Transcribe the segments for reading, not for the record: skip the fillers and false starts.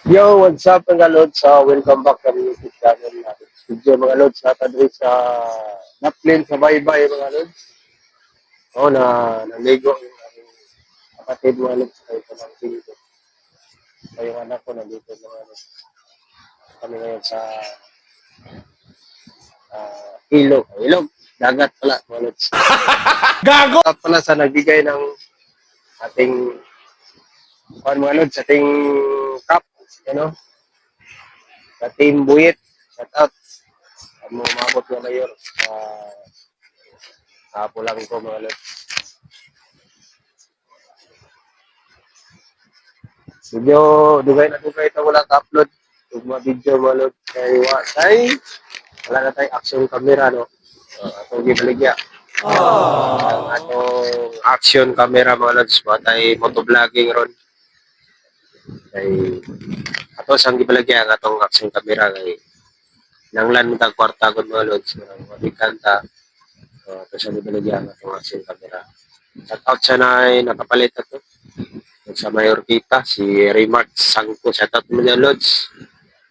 Yo, what's up mga Lods? Welcome back sa YouTube channel natin. Studio mga Lods, natadri sa Naplin sa Baybay mga Lods. Oo, naligo yung aking kapatid mga Lods. Ay, pamangkin ko. Sa yung anak ko nandito mga Lods. Kami ngayon sa ilog. Dagat pala mga Lods. Gago! At pala sa nagbigay ng ating mga Lods, ating cup. You know? Sa Team Buyit. Shout out. Ang mga umabot na mayor. Hapo lang ko mga Lods. Medyo dugay na wala ka-upload. Yung mga video mga Lods. Wala na tayong action camera, no? Atong gibaligya. Ang atong action camera mga Lods. Mga tayo motovlogging ron. Kay ato sang gibaligya ang atong action camera kay nanglan mo tag kwarta gud mga Lods. Mabikanta. Ato sang gibaligya ang atong action camera. Shout out sa na nakapalit ato. Sa Mayor Kita, si Remark Sangko. Shout out mo niya, Lods.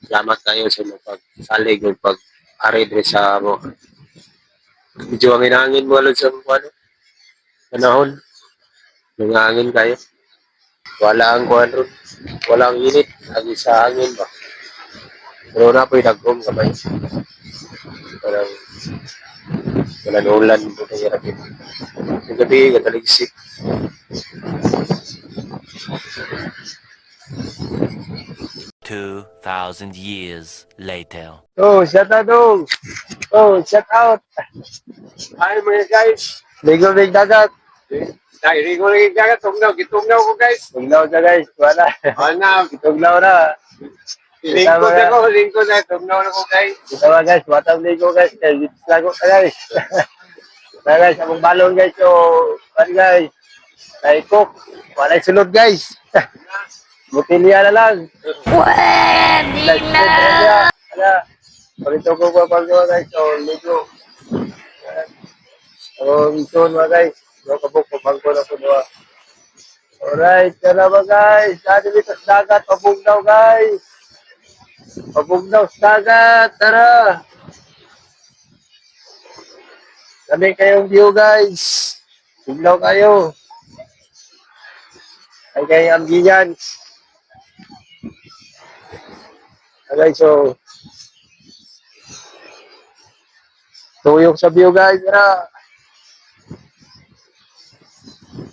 Salamat kayo sa mga pagsalig o pag-ari din sa mo. Medyo ang hinangin mo, Lods, sa mga panahon. Nangangin kayo. Wala ang kuhan ron. Wala ang init. Lagi sa hangin ba. Pero na po yung dagom kamay. Parang wala na ulan mo na hirapin. Yung gabi, kataligsik. 2,000 years later. Oh, shout out dong. Oh, shout out. Hi mga guys. Ligo big dagat. Dahil ligo big dagat. Gitugnaw ko guys. Tugnaw ka guys. Wala. Wala. Gitugnaw na. Lingkod na. Tugnaw na ko guys. Kita ba guys. Watang ligo guys. Kaya lago ka guys. Kaya guys. Among balon guys. So, what guys. Kay cook. Wala sunod guys. Butilya na lang. Pwede na. Wala. Pagito ko pa guys. So, ligo. So, ito mga guys. So, kabuk, pabangko na po doon. Alright, tara ba guys? Dati dito sa dagat, pabugnaw guys. Pabugnaw sa dagat, tara. Sabi kayong view guys. Bugnaw kayo. Ay kayong ambience. Okay, so, tuyok sa view guys, tara.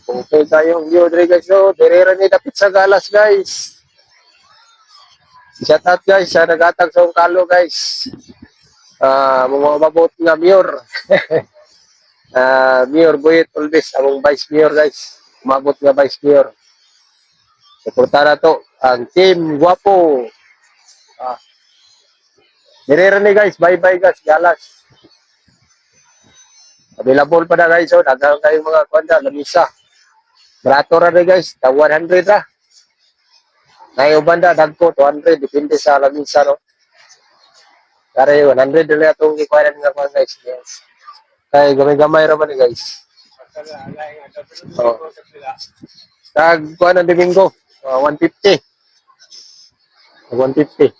Okay tayong view dre guys, so, dirira ni dapit sa galas guys. Shout out guys, sa nagatag sa Ungkalo guys. Mga mabot nga mayor. Mayor Buyit Ulbis, among vice mayor guys. Umabot nga vice mayor. Suporta na to, ang team Guapo. Dirira ni guys, bye-bye guys, galas. Available pa na guys, so, dagang kayong mga kwanda, lamisa. Barato ra na guys, tag 100 ra. Ngayon banda, dagko, 200, depende sa lamisa, no? Kaya 100 na itong ikuanan nga mga guys. Kaya gamay-gamay ra man ni guys. Oh. Tag kuan ang Domingo, 150. 150.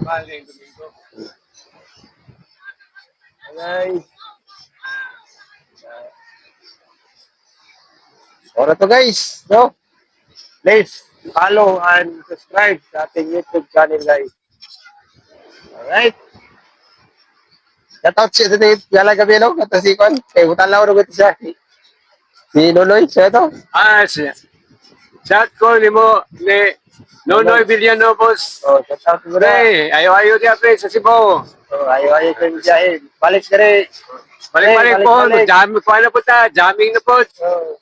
Mahal yung Domingo. Guys. Ora to guys, no? Please follow and subscribe sa ating YouTube channel guys. Alright. Shoutout siya sa Gala Gabi, no? Kata si Kwan. Kaya utalaw na ko siya. Si Nonoy, siya to? Siya. Chat ko ni mo ni Nonoy Villalobos. Oh, shoutout mo na. Pre, ayaw-ayaw niya pre sa Cebu. Oh, ayaw-ayaw ko yung biyahe. Balik na rin. Balik-balik po. Jamming ko na po ta. Jamming na po. Oh.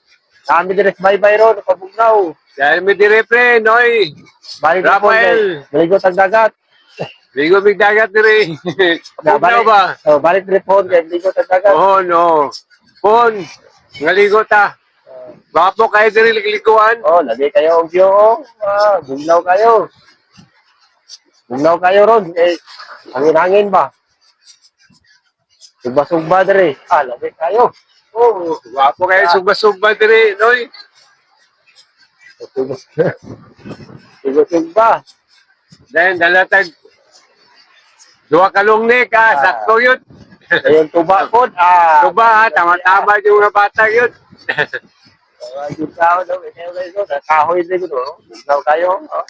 Kami din sa Baybay ron, pabugnaw. Dahil may dire pre, Noy. Balik na po. Rafael. Baligot ang dagat. Ligo big dagat dire. Bugnaw ba? Oh, balik na po. Baligot ang dagat. Oo, no. Pon. Ngaligo ta. Bapo kayo dire ligliguan. Oh, lagi kayo ang view. Oh. Bugnaw kayo. Bugnaw kayo ron. Eh, hangin-hangin ba? Sugba-sugba dire. Lagi kayo. Oh, bapo kayo sugba-sugba dire, Noy. Tugod ba? Then, dalatag. Dua kalungnik, sakto yun. Ayun, tuba po. Tuba, tama-tama yung mga bata yun. Yung tao daw, ito guys, kahoy din ko, no? Bugnaw tayo, oh.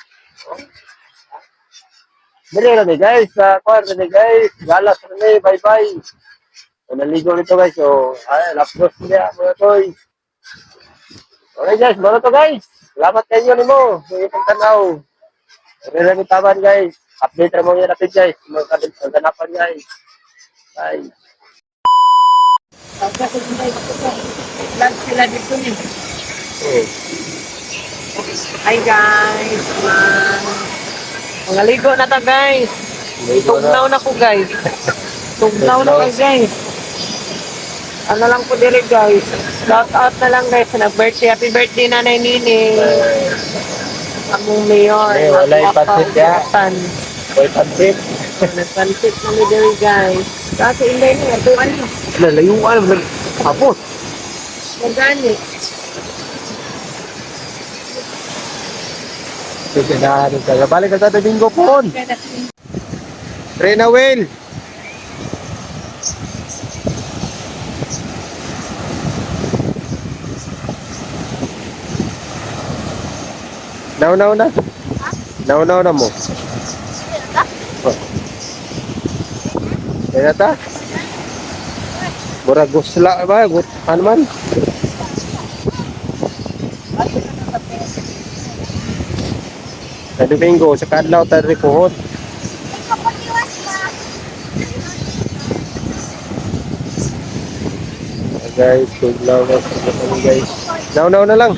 Dili na ni guys, kwarto ni guys, galas na ni, bye-bye. So, naligo nito guys, so, lapos niya, mga toy. Okay guys, mga to guys. Salamat kayo ni mo, sa itong tanaw. Meron yung taban guys, update mo yung rapid guys, mga kaganapan guys. Bye. Vlog sila dito ni. Hi guys, mga ligo na ta guys. Tugnaw na ko guys. Tugnaw na ko guys. Ano lang po dili guys. Shout out na lang guys sa nag-birthday. Happy birthday Nanay Nini. Among mayor. May walay pansit ya. Boy pansit. Nagpansit na ni dili guys. Kasi inday niya. Tuan niya. Lalayuan, hapos. Organic. Sige na, balik ka sa Domingo po. Rena Will. Naunaw na. Naunaw na mo. Kaya ta? Murag gusla ba? Ano man? Sa Domingo, sa Kadlaw, tari puhot. Guys, tugnaw na guys. Naunaw na lang.